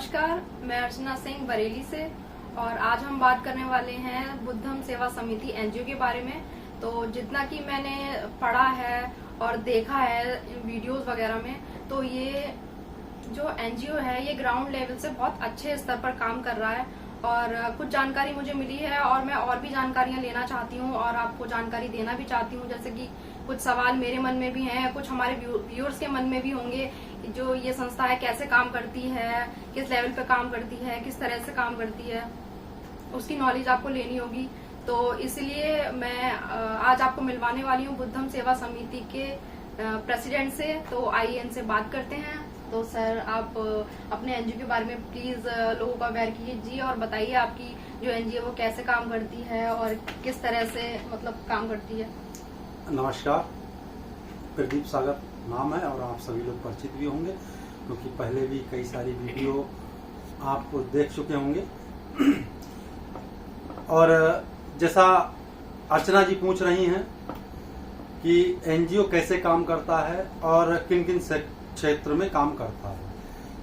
नमस्कार, मैं अर्चना सिंह बरेली से और आज हम बात करने वाले हैं बुद्धम सेवा समिति एनजीओ के बारे में। तो जितना कि मैंने पढ़ा है और देखा है वीडियोस वगैरह में, तो ये जो एनजीओ है ये ग्राउंड लेवल से बहुत अच्छे स्तर पर काम कर रहा है और कुछ जानकारी मुझे मिली है और मैं और भी जानकारियां लेना चाहती हूँ और आपको जानकारी देना भी चाहती हूँ। जैसे कि कुछ सवाल मेरे मन में भी हैं, कुछ हमारे व्यूअर्स के मन में भी होंगे, जो ये संस्था है कैसे काम करती है, किस लेवल पे काम करती है, किस तरह से काम करती है, उसकी नॉलेज आपको लेनी होगी। तो इसलिए मैं आज आपको मिलवाने वाली हूँ बुद्धम सेवा समिति के प्रेसिडेंट से। तो आइए इनसे बात करते हैं। तो सर, आप अपने एनजीओ के बारे में प्लीज लोगों को अवेयर कीजिए और बताइए आपकी जो एनजीओ वो कैसे काम करती है और किस तरह से मतलब काम करती है। नमस्कार, प्रदीप सागर नाम है और आप सभी लोग परिचित भी होंगे क्योंकि पहले भी कई सारी वीडियो आप देख चुके होंगे। और जैसा अर्चना जी पूछ रही हैं कि एनजीओ कैसे काम करता है और किन किन क्षेत्र में काम करता है,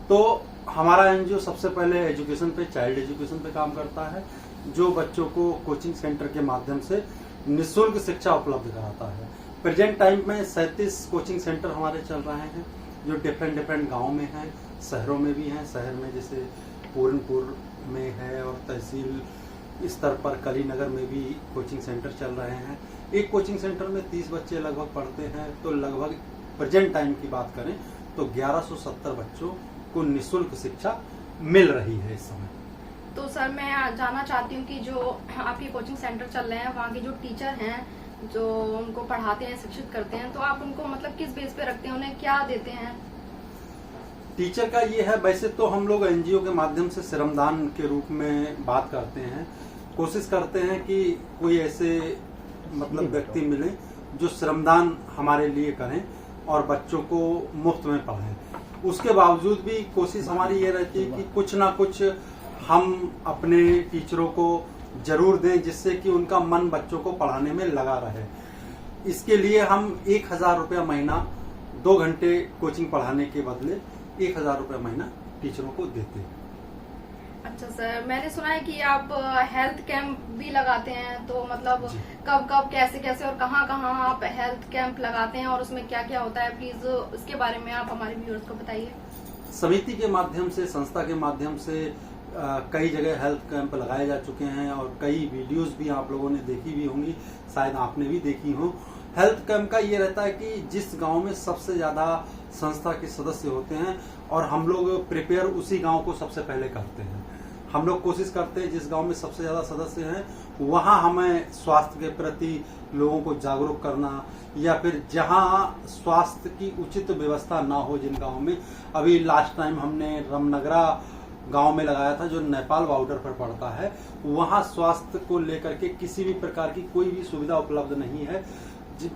तो हमारा एनजीओ सबसे पहले एजुकेशन पे, चाइल्ड एजुकेशन पे काम करता है, जो बच्चों को कोचिंग सेंटर के माध्यम से निःशुल्क शिक्षा उपलब्ध कराता है। प्रेजेंट टाइम में 37 कोचिंग सेंटर हमारे चल रहे हैं जो डिफरेंट गांव में हैं, शहरों में भी हैं। शहर में जैसे पूरनपुर में है और तहसील स्तर पर कलीनगर में भी कोचिंग सेंटर चल रहे हैं। एक कोचिंग सेंटर में 30 बच्चे लगभग पढ़ते हैं। तो लगभग प्रेजेंट टाइम की बात करें तो 1170 बच्चों को निःशुल्क शिक्षा मिल रही है इस समय। तो सर, मैं जानना चाहती हूँ कि जो आपके कोचिंग सेंटर चल रहे हैं वहाँ के जो टीचर हैं जो उनको पढ़ाते हैं, शिक्षित करते हैं, तो आप उनको मतलब किस बेस पे रखते हैं, उन्हें क्या देते हैं? टीचर का ये है, वैसे तो हम लोग एनजीओ के माध्यम से श्रमदान के रूप में बात करते हैं। कोशिश करते हैं कि कोई ऐसे मतलब व्यक्ति मिले जो श्रमदान हमारे लिए करें और बच्चों को मुफ्त में पढ़ाएं। उसके बावजूद भी कोशिश हमारी ये रहती है कि कुछ ना कुछ हम अपने टीचरों को जरूर दें जिससे कि उनका मन बच्चों को पढ़ाने में लगा रहे। इसके लिए हम 1000 रुपया महीना 2 घंटे कोचिंग पढ़ाने के बदले 1000 रुपया महीना टीचरों को देते हैं। अच्छा सर, मैंने सुना है कि आप हेल्थ कैंप भी लगाते हैं, तो मतलब कब कब, कैसे कैसे और कहाँ कहाँ आप हेल्थ कैंप लगाते हैं और उसमें क्या क्या होता है, प्लीज इसके बारे में आप हमारे व्यूअर्स को बताइए। समिति के माध्यम से, संस्था के माध्यम से कई जगह हेल्थ कैंप लगाए जा चुके हैं और कई वीडियोस भी आप लोगों ने देखी भी होंगी, शायद आपने भी देखी हो। हेल्थ कैंप का ये रहता है कि जिस गांव में सबसे ज्यादा संस्था के सदस्य होते हैं और हम लोग प्रिपेयर उसी गांव को सबसे पहले करते हैं। हम लोग कोशिश करते हैं जिस गांव में सबसे ज्यादा सदस्य हैं वहां हमें स्वास्थ्य के प्रति लोगों को जागरूक करना, या फिर जहां स्वास्थ्य की उचित व्यवस्था ना हो जिन गाँव में। अभी लास्ट टाइम हमने रामनगरा गांव में लगाया था जो नेपाल बॉर्डर पर पड़ता है। वहां स्वास्थ्य को लेकर के किसी भी प्रकार की कोई भी सुविधा उपलब्ध नहीं है।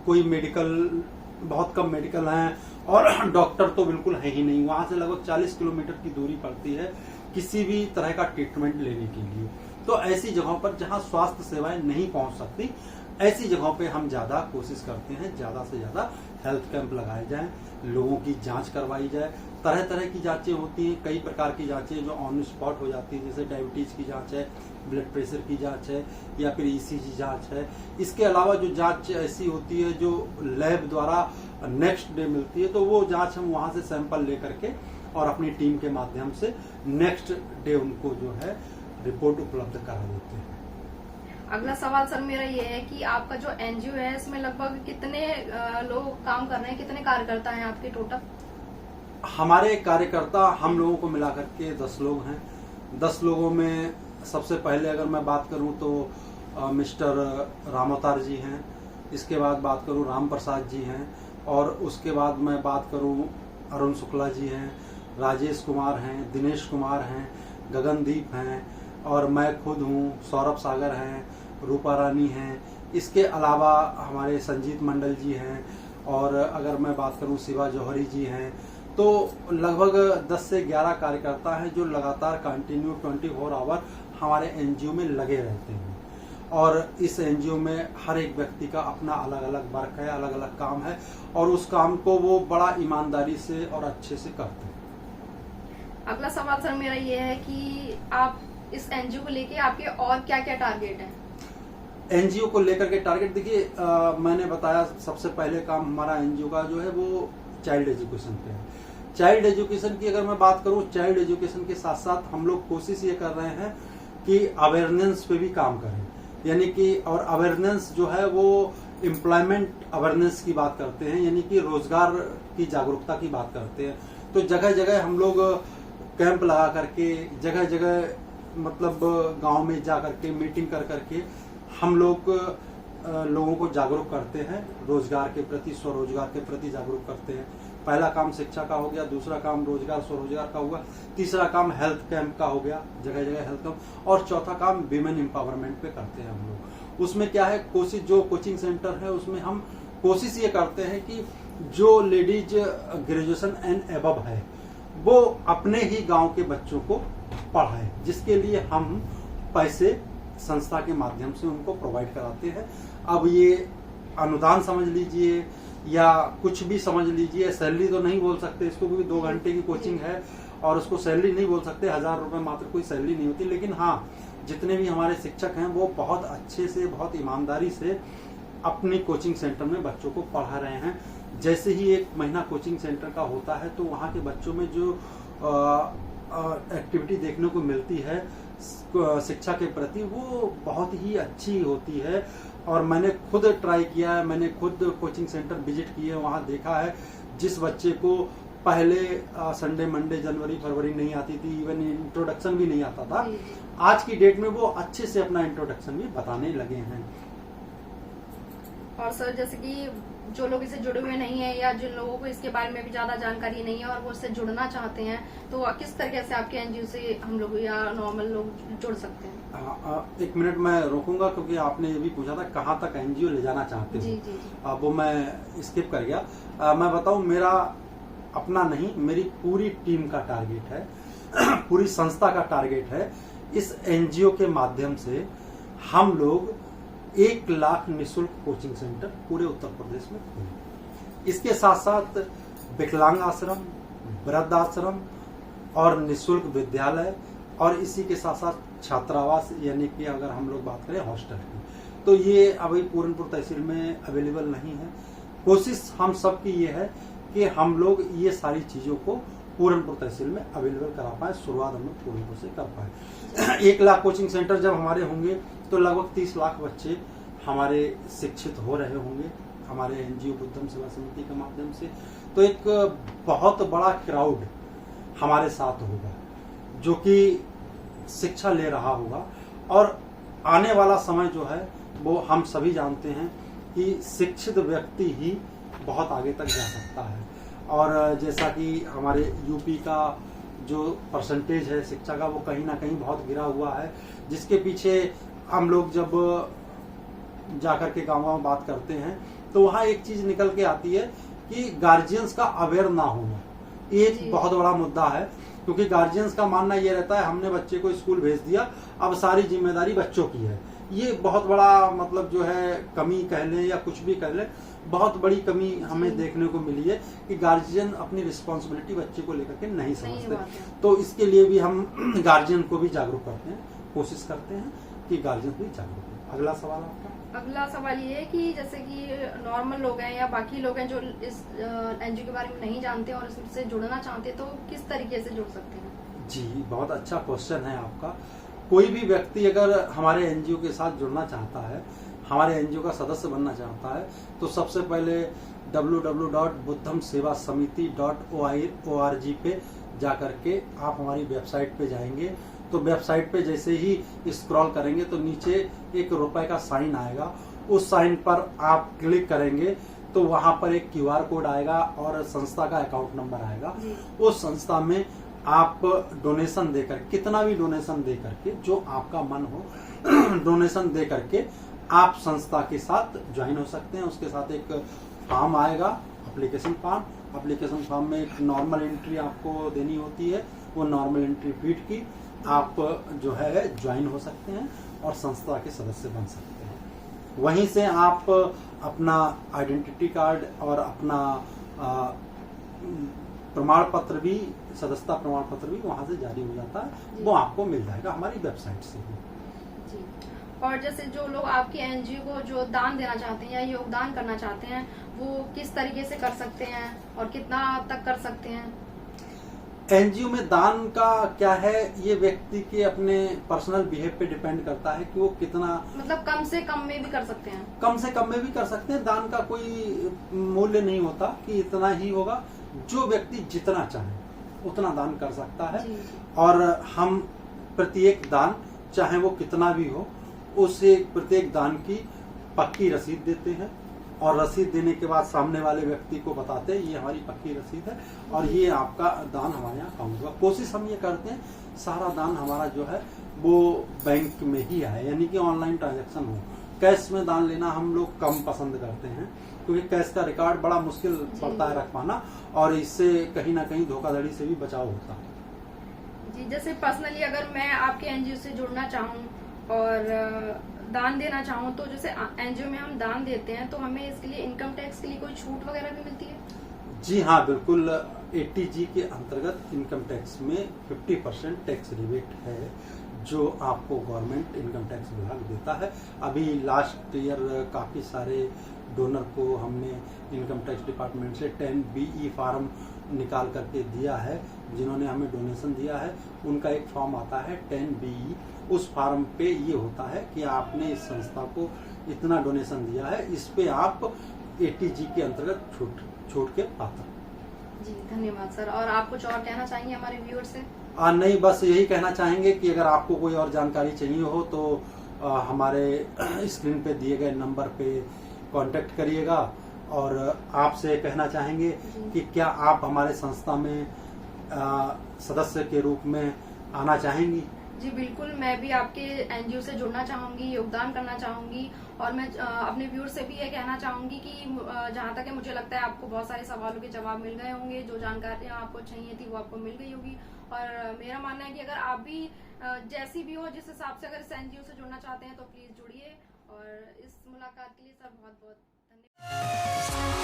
कोई मेडिकल, बहुत कम मेडिकल हैं और डॉक्टर तो बिल्कुल है ही नहीं। वहां से लगभग 40 किलोमीटर की दूरी पड़ती है किसी भी तरह का ट्रीटमेंट लेने के लिए। तो ऐसी जगहों पर जहां स्वास्थ्य सेवाएं नहीं पहुंच सकती, ऐसी जगहों पे हम ज्यादा कोशिश करते हैं ज्यादा से ज्यादा हेल्थ कैंप लगाए जाएं, लोगों की जांच करवाई जाए। तरह तरह की जांचें होती हैं, कई प्रकार की जांचें जो ऑन स्पॉट हो जाती हैं, जैसे डायबिटीज की जांच है, ब्लड प्रेशर की जांच है, या फिर ईसीजी जांच है। इसके अलावा जो जांच ऐसी होती है जो लैब द्वारा नेक्स्ट डे मिलती है, तो वो जांच हम वहां से सैंपल लेकर के और अपनी टीम के माध्यम से नेक्स्ट डे उनको जो है रिपोर्ट उपलब्ध करा देते हैं। अगला सवाल सर मेरा ये है कि आपका जो एनजीओ है इसमें लगभग कितने लोग काम कर रहे हैं, कितने कार्यकर्ता हैं आपके टोटल? हमारे कार्यकर्ता हम लोगों को मिलाकर के 10 लोग हैं। 10 लोगों में सबसे पहले अगर मैं बात करूं तो मिस्टर रामोतार जी हैं, इसके बाद बात करूं राम प्रसाद जी हैं, और उसके बाद मैं बात करूं अरुण शुक्ला जी हैं, राजेश कुमार हैं, दिनेश कुमार हैं, गगनदीप हैं, और मैं खुद हूं, सौरभ सागर हैं, रूपा रानी हैं। इसके अलावा हमारे संजीत मंडल जी हैं, और अगर मैं बात करूं शिवा जौहरी जी हैं। तो लगभग 10 से 11 कार्यकर्ता हैं जो लगातार कंटिन्यू 24 आवर हमारे एनजीओ में लगे रहते हैं। और इस एनजीओ में हर एक व्यक्ति का अपना अलग अलग वर्क है, अलग अलग काम है, और उस काम को वो बड़ा ईमानदारी से और अच्छे से करते हैं। अगला सवाल सर मेरा ये है कि आप इस एनजीओ को लेके आपके और क्या क्या टारगेट हैं? एनजीओ को लेकर के टारगेट देखिए, मैंने बताया सबसे पहले काम हमारा एनजीओ का जो है वो चाइल्ड एजुकेशन पे है। चाइल्ड एजुकेशन की अगर मैं बात करूं, चाइल्ड एजुकेशन के साथ साथ हम लोग कोशिश ये कर रहे हैं कि अवेयरनेस पे भी काम करें, यानी कि और अवेयरनेस जो है वो एम्प्लॉयमेंट अवेयरनेस की बात करते हैं, यानी कि रोजगार की जागरूकता की बात करते हैं। तो जगह जगह हम लोग कैंप लगा करके, जगह जगह मतलब गांव में जा करके मीटिंग कर करके हम लोग लोगों को जागरूक करते हैं, रोजगार के प्रति, स्वरोजगार के प्रति जागरूक करते हैं। पहला काम शिक्षा का हो गया, दूसरा काम रोजगार स्वरोजगार का हुआ, तीसरा काम हेल्थ कैंप का हो गया, जगह जगह हेल्थ कैंप, और चौथा काम विमेन एम्पावरमेंट पे करते हैं हम लोग। उसमें क्या है, कोशिश जो कोचिंग सेंटर है उसमें हम कोशिश ये करते हैं कि जो लेडीज ग्रेजुएशन एंड एबव है वो अपने ही गांव के बच्चों को पढ़ाए, जिसके लिए हम पैसे संस्था के माध्यम से उनको प्रोवाइड कराते हैं। अब ये अनुदान समझ लीजिए या कुछ भी समझ लीजिए, सैलरी तो नहीं बोल सकते इसको, क्योंकि 2 घंटे की कोचिंग है और उसको सैलरी नहीं बोल सकते, 1000 रुपए मात्र कोई सैलरी नहीं होती। लेकिन हाँ, जितने भी हमारे शिक्षक हैं वो बहुत अच्छे से, बहुत ईमानदारी से अपनी कोचिंग सेंटर में बच्चों को पढ़ा रहे हैं। जैसे ही 1 महीना कोचिंग सेंटर का होता है तो वहाँ के बच्चों में जो एक्टिविटी देखने को मिलती है शिक्षा के प्रति, वो बहुत ही अच्छी होती है। और मैंने खुद ट्राई किया है, मैंने खुद कोचिंग सेंटर विजिट किए, वहाँ देखा है जिस बच्चे को पहले संडे मंडे जनवरी फरवरी नहीं आती थी, इवन इंट्रोडक्शन भी नहीं आता था, आज की डेट में वो अच्छे से अपना इंट्रोडक्शन भी बताने लगे हैं। और सर जैसे कि जो लोग इससे जुड़े हुए नहीं है या जिन लोगों को इसके बारे में भी ज्यादा जानकारी नहीं है और वो इससे जुड़ना चाहते हैं, तो किस तरीके से आपके एनजीओ से हम लोग या नॉर्मल लोग जुड़ सकते हैं? 1 मिनट मैं रोकूंगा, क्योंकि आपने ये भी पूछा था कहाँ तक एनजीओ ले जाना चाहते हो। जी। वो मैं स्किप कर गया। मैं बताऊं, मेरा अपना नहीं, मेरी पूरी टीम का टारगेट है, पूरी संस्था का टारगेट है, इस एनजीओ के माध्यम से हम लोग 1 लाख निःशुल्क कोचिंग सेंटर पूरे उत्तर प्रदेश में खोलें। इसके साथ साथ विकलांग आश्रम, वृद्ध आश्रम और निःशुल्क विद्यालय, और इसी के साथ साथ छात्रावास, यानी कि अगर हम लोग बात करें हॉस्टल की, तो ये अभी पूरनपुर तहसील में अवेलेबल नहीं है। कोशिश हम सब की ये है कि हम लोग ये सारी चीजों को पूरनपुर तहसील में अवेलेबल करा पाए, शुरुआत हम लोग पूरनपुर से कर पाए। 1 लाख कोचिंग सेंटर जब हमारे होंगे तो लगभग 30 लाख बच्चे हमारे शिक्षित हो रहे होंगे हमारे एनजीओ बुद्धम सेवा समिति के माध्यम से। तो एक बहुत बड़ा क्राउड हमारे साथ होगा जो कि शिक्षा ले रहा होगा, और आने वाला समय जो है वो हम सभी जानते हैं कि शिक्षित व्यक्ति ही बहुत आगे तक जा सकता है। और जैसा कि हमारे यूपी का जो परसेंटेज है शिक्षा का, वो कहीं ना कहीं बहुत गिरा हुआ है, जिसके पीछे हम लोग जब जाकर के गाँव में बात करते हैं तो वहाँ एक चीज निकल के आती है कि गार्जियंस का अवेयर ना होना एक बहुत बड़ा मुद्दा है। क्योंकि गार्जियंस का मानना ये रहता है हमने बच्चे को स्कूल भेज दिया, अब सारी जिम्मेदारी बच्चों की है। ये बहुत बड़ा मतलब जो है कमी कह लें या कुछ भी कह लें, बहुत बड़ी कमी हमें देखने को मिली है कि गार्जियन अपनी रिस्पॉन्सिबिलिटी बच्चे को लेकर के नहीं समझते। तो इसके लिए भी हम गार्जियन को भी जागरूक करते हैं, कोशिश करते हैं कि गार्जियन भी जागरूक हो। अगला सवाल आपका? अगला सवाल ये है कि जैसे कि नॉर्मल लोग हैं या बाकी लोग हैं जो इस एनजीओ के बारे में नहीं जानते और इससे जुड़ना चाहते, तो किस तरीके से जुड़ सकते हैं? जी, बहुत अच्छा क्वेश्चन है आपका। कोई भी व्यक्ति अगर हमारे एनजीओ के साथ जुड़ना चाहता है, हमारे एनजीओ का सदस्य बनना चाहता है, तो सबसे पहले www.buddhamsevasamiti.org पे जाकर के आप हमारी वेबसाइट पे जाएंगे। तो वेबसाइट पे जैसे ही स्क्रॉल करेंगे तो नीचे एक रुपए का साइन आएगा, उस साइन पर आप क्लिक करेंगे तो वहां पर एक QR कोड आएगा और संस्था का अकाउंट नंबर आएगा। उस संस्था में आप डोनेशन देकर, कितना भी डोनेशन दे करके, जो आपका मन हो डोनेशन दे करके आप संस्था के साथ ज्वाइन हो सकते हैं। उसके साथ एक फॉर्म आएगा, एप्लीकेशन फॉर्म में एक नॉर्मल एंट्री आपको देनी होती है, वो नॉर्मल एंट्री फीड की आप जो है ज्वाइन हो सकते हैं और संस्था के सदस्य बन सकते हैं। वहीं से आप अपना आइडेंटिटी कार्ड और अपना प्रमाण पत्र भी, सदस्यता प्रमाण पत्र भी वहां से जारी हो जाता है, वो आपको मिल जाएगा हमारी वेबसाइट से ही। जी। और जैसे जो लोग आपकी एनजीओ को जो दान देना चाहते हैं या योगदान करना चाहते हैं, वो किस तरीके से कर सकते हैं और कितना तक कर सकते हैं? एनजीओ में दान का क्या है, ये व्यक्ति के अपने पर्सनल बिहेव पे डिपेंड करता है कि वो कितना, मतलब कम से कम में भी कर सकते हैं? कम से कम में भी कर सकते हैं। दान का कोई मूल्य नहीं होता कि इतना ही होगा, जो व्यक्ति जितना चाहे उतना दान कर सकता है। जी। और हम प्रत्येक दान, चाहे वो कितना भी हो, उसे प्रत्येक दान की पक्की रसीद देते हैं और रसीद देने के बाद सामने वाले व्यक्ति को बताते हैं ये हमारी पक्की रसीद है और ये आपका दान हमारे यहाँ काउंट हुआ। कोशिश हम ये करते हैं सारा दान हमारा जो है वो बैंक में ही आए, यानी कि ऑनलाइन ट्रांजैक्शन हो। कैश में दान लेना हम लोग कम पसंद करते हैं, क्योंकि कैश का रिकॉर्ड बड़ा मुश्किल पड़ता है रख पाना, और इससे कहीं ना कहीं धोखाधड़ी से भी बचाव होता है। जी, जैसे पर्सनली अगर मैं आपके एनजीओ से जुड़ना चाहूँ और दान देना चाहूँ, तो जैसे एनजीओ में हम दान देते हैं तो हमें इसके लिए इनकम टैक्स के लिए कोई छूट वगैरह भी मिलती है? जी हाँ, बिल्कुल। 80G के अंतर्गत इनकम टैक्स में 50% टैक्स रिबेट है जो आपको गवर्नमेंट इनकम टैक्स विभाग देता है। अभी लास्ट ईयर काफ़ी सारे डोनर को हमने इनकम टैक्स डिपार्टमेंट से 10BE फार्म निकाल करके दिया है। जिन्होंने हमें डोनेशन दिया है उनका एक फॉर्म आता है 10BE। उस फार्म पे ये होता है कि आपने इस संस्था को इतना डोनेशन दिया है, इस पे आप 80G के अंतर्गत छूट के पात्र। जी, धन्यवाद सर। और आप कुछ और कहना चाहेंगे हमारे व्यूअर से? नहीं, बस यही कहना चाहेंगे कि अगर आपको कोई और जानकारी चाहिए हो तो हमारे स्क्रीन पे दिए गए नंबर पे कांटेक्ट करिएगा। और आपसे कहना चाहेंगे कि क्या आप हमारे संस्था में सदस्य के रूप में आना चाहेंगी? जी बिल्कुल, मैं भी आपके एनजीओ से जुड़ना चाहूंगी, योगदान करना चाहूंगी। और मैं अपने व्यूअर से भी ये कहना चाहूंगी कि जहाँ तक है मुझे लगता है आपको बहुत सारे सवालों के जवाब मिल गए होंगे, जो जानकारियाँ आपको चाहिए थी वो आपको मिल गई होगी। और मेरा मानना है कि अगर आप भी जैसी भी हो, जिस हिसाब से अगर इस एनजीओ से जुड़ना चाहते हैं तो प्लीज जुड़िए। और इस मुलाकात के लिए सर बहुत बहुत धन्यवाद।